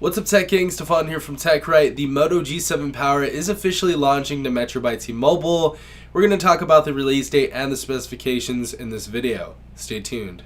What's up, Tech Gang? Stefan here from TechRight. The Moto G7 Power is officially launching to Metro by T-Mobile. We're going to talk about the release date and the specifications in this video. Stay tuned.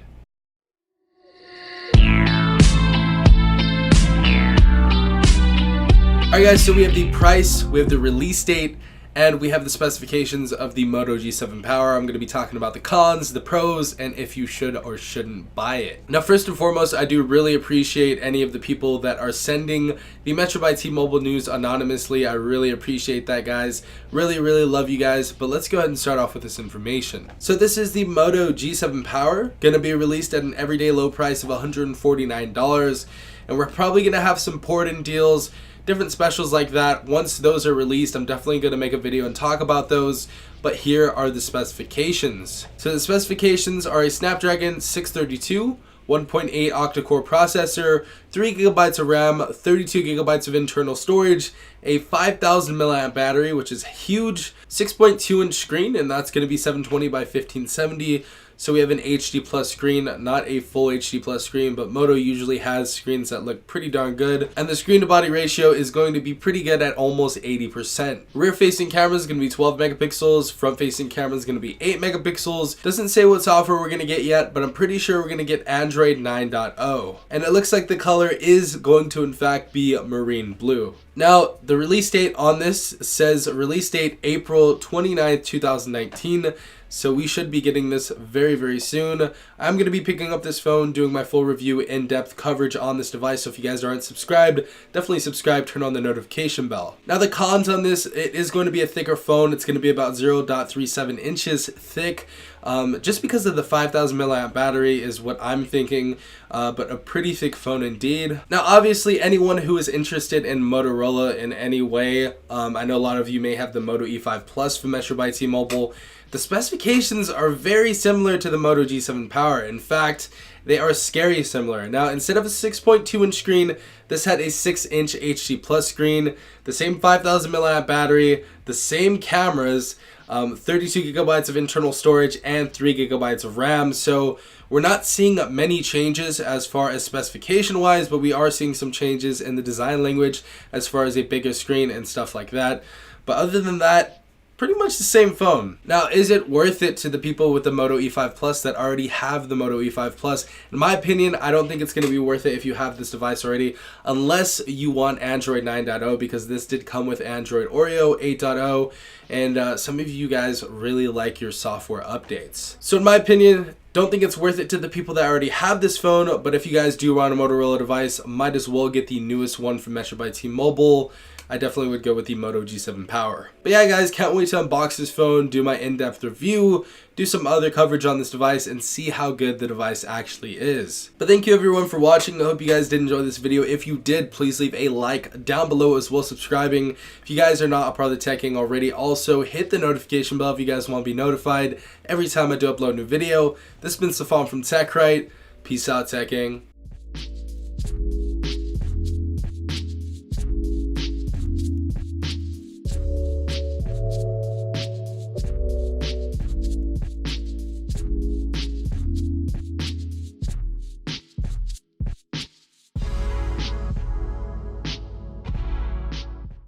Alright guys, so we have the price, we have the release date, and we have the specifications of the Moto G7 Power. I'm going to be talking about the cons, the pros, and if you should or shouldn't buy it. Now, first and foremost, I do really appreciate any of the people that are sending the Metro by T-Mobile news anonymously. I really appreciate that, guys. Really love you guys. But let's go ahead and start off with this information. So this is the Moto G7 Power, going to be released at an everyday low price of $149, and we're probably going to have some port-in deals, different specials like that. Once those are released, I'm definitely going to make a video and talk about those, but here are the specifications. So the specifications are a Snapdragon 632, 1.8 octa-core processor, 3 GB of RAM, 32 GB of internal storage, a 5,000 mAh battery, which is huge, 6.2 inch screen, and that's going to be 720 by 1570. So we have an HD plus screen, not a full HD plus screen, but Moto usually has screens that look pretty darn good. And the screen to body ratio is going to be pretty good at almost 80%. Rear facing camera is going to be 12 megapixels. Front facing camera is going to be 8 megapixels. Doesn't say what software we're going to get yet, but I'm pretty sure we're going to get Android 9.0. And it looks like the color is going to in fact be marine blue. Now, the release date on this says release date April 29th, 2019. So we should be getting this very soon. I'm going to be picking up this phone, doing my full review, in-depth coverage on this device. So if you guys aren't subscribed, definitely subscribe, turn on the notification bell. Now the cons on this, it is going to be a thicker phone. It's going to be about 0.37 inches thick. Just because of the 5,000 mAh battery is what I'm thinking, but a pretty thick phone indeed. Now obviously anyone who is interested in Motorola in any way, I know a lot of you may have the Moto E5 Plus from Metro by T-Mobile. The specifications are very similar to the Moto G7 Power. In fact, they are scary similar. Now, instead of a 6.2 inch screen, this had a 6 inch HD plus screen, the same 5,000 mAh battery, the same cameras, 32 gigabytes of internal storage, and 3 gigabytes of RAM. So we're not seeing many changes as far as specification wise, but we are seeing some changes in the design language as far as a bigger screen and stuff like that. But other than that, pretty much the same phone. Now, is it worth it to the people with the Moto E5 Plus that already have the Moto E5 Plus? In my opinion, I don't think it's going to be worth it if you have this device already, unless you want Android 9.0, because this did come with Android Oreo 8.0, and some of you guys really like your software updates. So in my opinion, don't think it's worth it to the people that already have this phone, but if you guys do want a Motorola device, might as well get the newest one from Metro by T-Mobile. I definitely would go with the Moto G7 Power. But yeah, guys, can't wait to unbox this phone, do my in-depth review, do some other coverage on this device, and see how good the device actually is. But thank you everyone for watching. I hope you guys did enjoy this video. If you did, please leave a like down below, as well as subscribing. If you guys are not a part of the Tech Gang already, also hit the notification bell if you guys want to be notified every time I do upload a new video. This has been Stefan from TechRight. Peace out, Tech Gang.